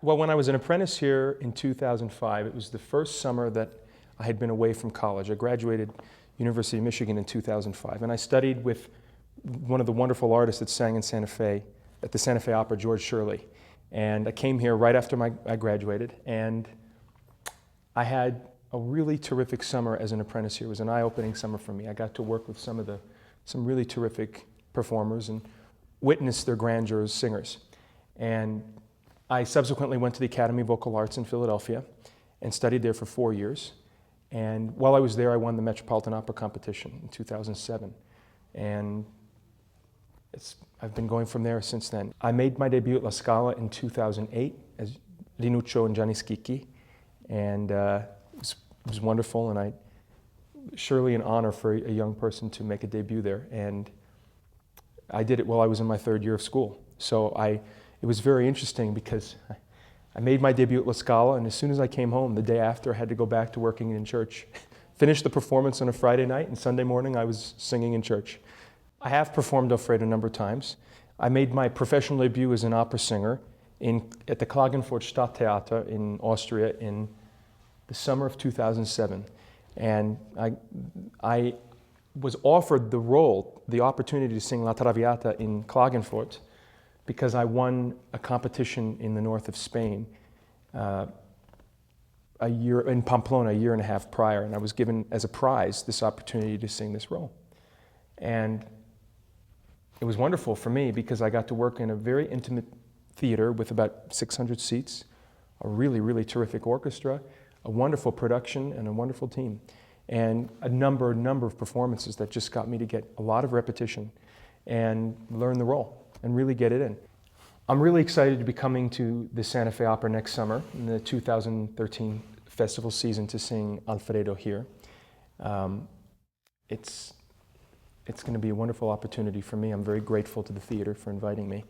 Well, when I was an apprentice here in 2005, it was the first summer that I had been away from college. I graduated University of Michigan in 2005, and I studied with one of the wonderful artists that sang in Santa Fe, at the Santa Fe Opera, George Shirley. And I came here right after I graduated, and I had a really terrific summer as an apprentice here. It was an eye-opening summer for me. I got to work with some really terrific performers and witness their grandeur as singers. And I subsequently went to the Academy of Vocal Arts in Philadelphia and studied there for 4 years. And while I was there, I won the Metropolitan Opera competition in 2007. And I've been going from there since then. I made my debut at La Scala in 2008 as Rinuccio and Gianni Schicchi. And it was wonderful, and surely an honor for a young person to make a debut there. And I did it while I was in my third year of school. So it was very interesting because I made my debut at La Scala, and as soon as I came home, the day after, I had to go back to working in church. Finished the performance on a Friday night, and Sunday morning I was singing in church. I have performed Alfredo a number of times. I made my professional debut as an opera singer at the Klagenfurt Stadttheater in Austria in the summer of 2007. And I was offered the opportunity to sing La Traviata in Klagenfurt because I won a competition in the north of Spain in Pamplona a year and a half prior, and I was given as a prize this opportunity to sing this role. And it was wonderful for me because I got to work in a very intimate theater with about 600 seats, a really, really terrific orchestra, a wonderful production, and a wonderful team, and a number of performances that just got me to get a lot of repetition and learn the role and really get it in. I'm really excited to be coming to the Santa Fe Opera next summer in the 2013 festival season to sing Alfredo here. It's going to be a wonderful opportunity for me. I'm very grateful to the theater for inviting me.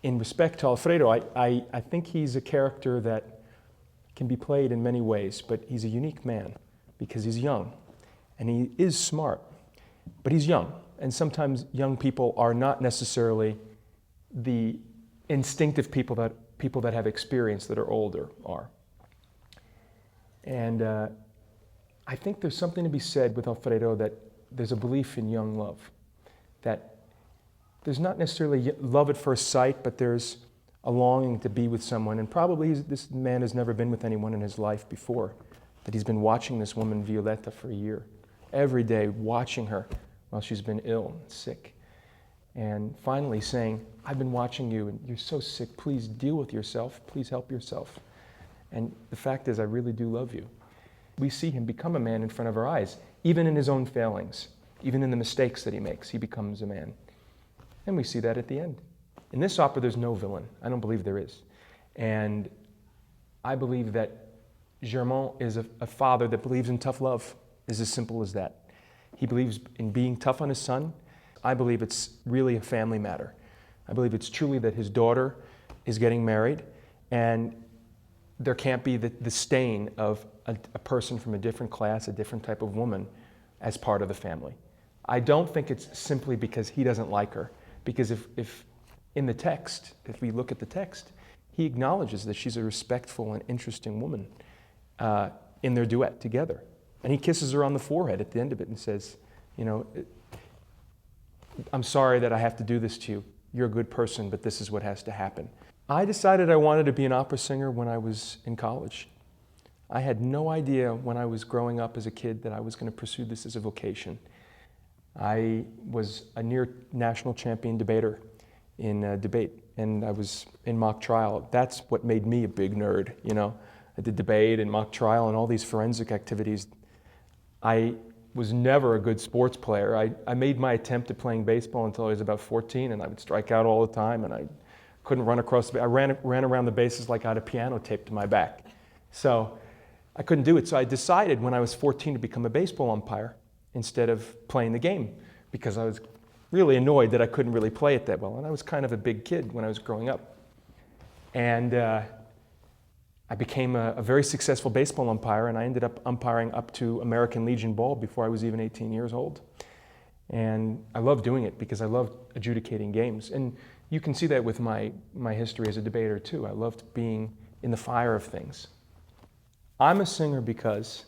In respect to Alfredo, I think he's a character that can be played in many ways, but he's a unique man because he's young and he is smart, but he's young. And sometimes young people are not necessarily the instinctive people that have experience that are older are. And I think there's something to be said with Alfredo that there's a belief in young love, that there's not necessarily love at first sight, but there's a longing to be with someone. And probably this man has never been with anyone in his life before, that he's been watching this woman, Violetta, for a year, every day watching her while she's been ill and sick. And finally saying, I've been watching you and you're so sick, please deal with yourself, please help yourself. And the fact is, I really do love you. We see him become a man in front of our eyes, even in his own failings, even in the mistakes that he makes, he becomes a man. And we see that at the end. In this opera, there's no villain. I don't believe there is. And I believe that Germain is a father that believes in tough love. It's as simple as that. He believes in being tough on his son. I believe it's really a family matter. I believe it's truly that his daughter is getting married, and there can't be the stain of a person from a different class, a different type of woman, as part of the family. I don't think it's simply because he doesn't like her, because if in the text, if we look at the text, he acknowledges that she's a respectful and interesting woman in their duet together. And he kisses her on the forehead at the end of it and says, you know, I'm sorry that I have to do this to you. You're a good person, but this is what has to happen. I decided I wanted to be an opera singer when I was in college. I had no idea when I was growing up as a kid that I was going to pursue this as a vocation. I was a near national champion debater in debate, and I was in mock trial. That's what made me a big nerd, you know. I did debate and mock trial and all these forensic activities. I was never a good sports player. I made my attempt at playing baseball until I was about 14, and I would strike out all the time, and I couldn't run across the base. I ran around the bases like I had a piano taped to my back. So I couldn't do it. So I decided when I was 14 to become a baseball umpire instead of playing the game, because I was really annoyed that I couldn't really play it that well. And I was kind of a big kid when I was growing up. And I became a very successful baseball umpire, and I ended up umpiring up to American Legion Ball before I was even 18 years old. And I loved doing it because I loved adjudicating games. And You can see that with my history as a debater too. I loved being in the fire of things. I'm a singer because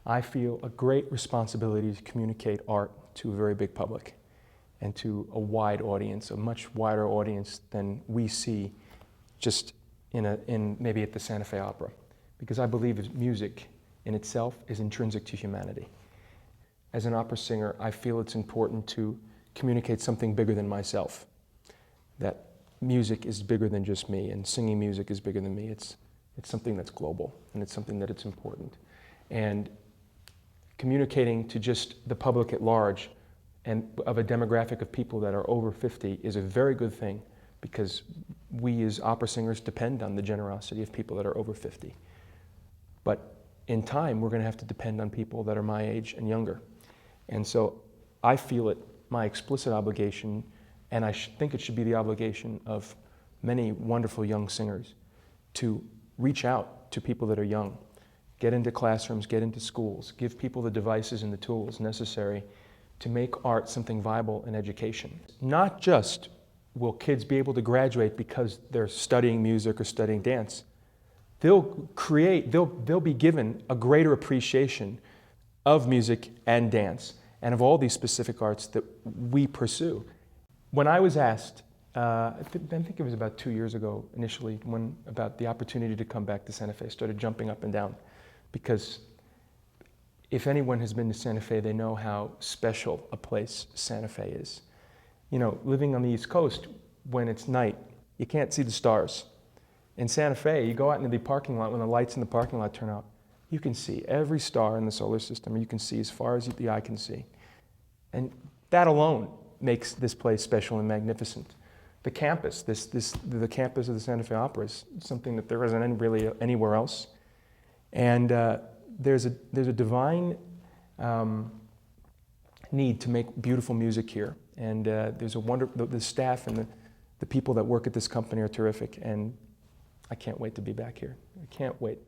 I feel a great responsibility to communicate art to a very big public and to a wide audience, a much wider audience than we see just in maybe at the Santa Fe Opera. Because I believe music in itself is intrinsic to humanity. As an opera singer, I feel it's important to communicate something bigger than myself. That music is bigger than just me, and singing music is bigger than me. It's something that's global, and it's something that it's important. And communicating to just the public at large and of a demographic of people that are over 50 is a very good thing, because we as opera singers depend on the generosity of people that are over 50. But in time, we're going to have to depend on people that are my age and younger. And so I feel it my explicit obligation, and I think it should be the obligation of many wonderful young singers, to reach out to people that are young, get into classrooms, get into schools, give people the devices and the tools necessary to make art something viable in education. Not just will kids be able to graduate because they're studying music or studying dance. They'll be given a greater appreciation of music and dance and of all these specific arts that we pursue. When I was asked, I think it was about 2 years ago initially, about the opportunity to come back to Santa Fe, I started jumping up and down, because if anyone has been to Santa Fe, they know how special a place Santa Fe is. You know, living on the East Coast, when it's night, you can't see the stars. In Santa Fe, you go out into the parking lot, when the lights in the parking lot turn out, you can see every star in the solar system, or you can see as far as the eye can see. And that alone makes this place special and magnificent. The campus, the campus of the Santa Fe Opera is something that there isn't really anywhere else. And there's a divine need to make beautiful music here. And there's the staff and the people that work at this company are terrific. And I can't wait to be back here. I can't wait.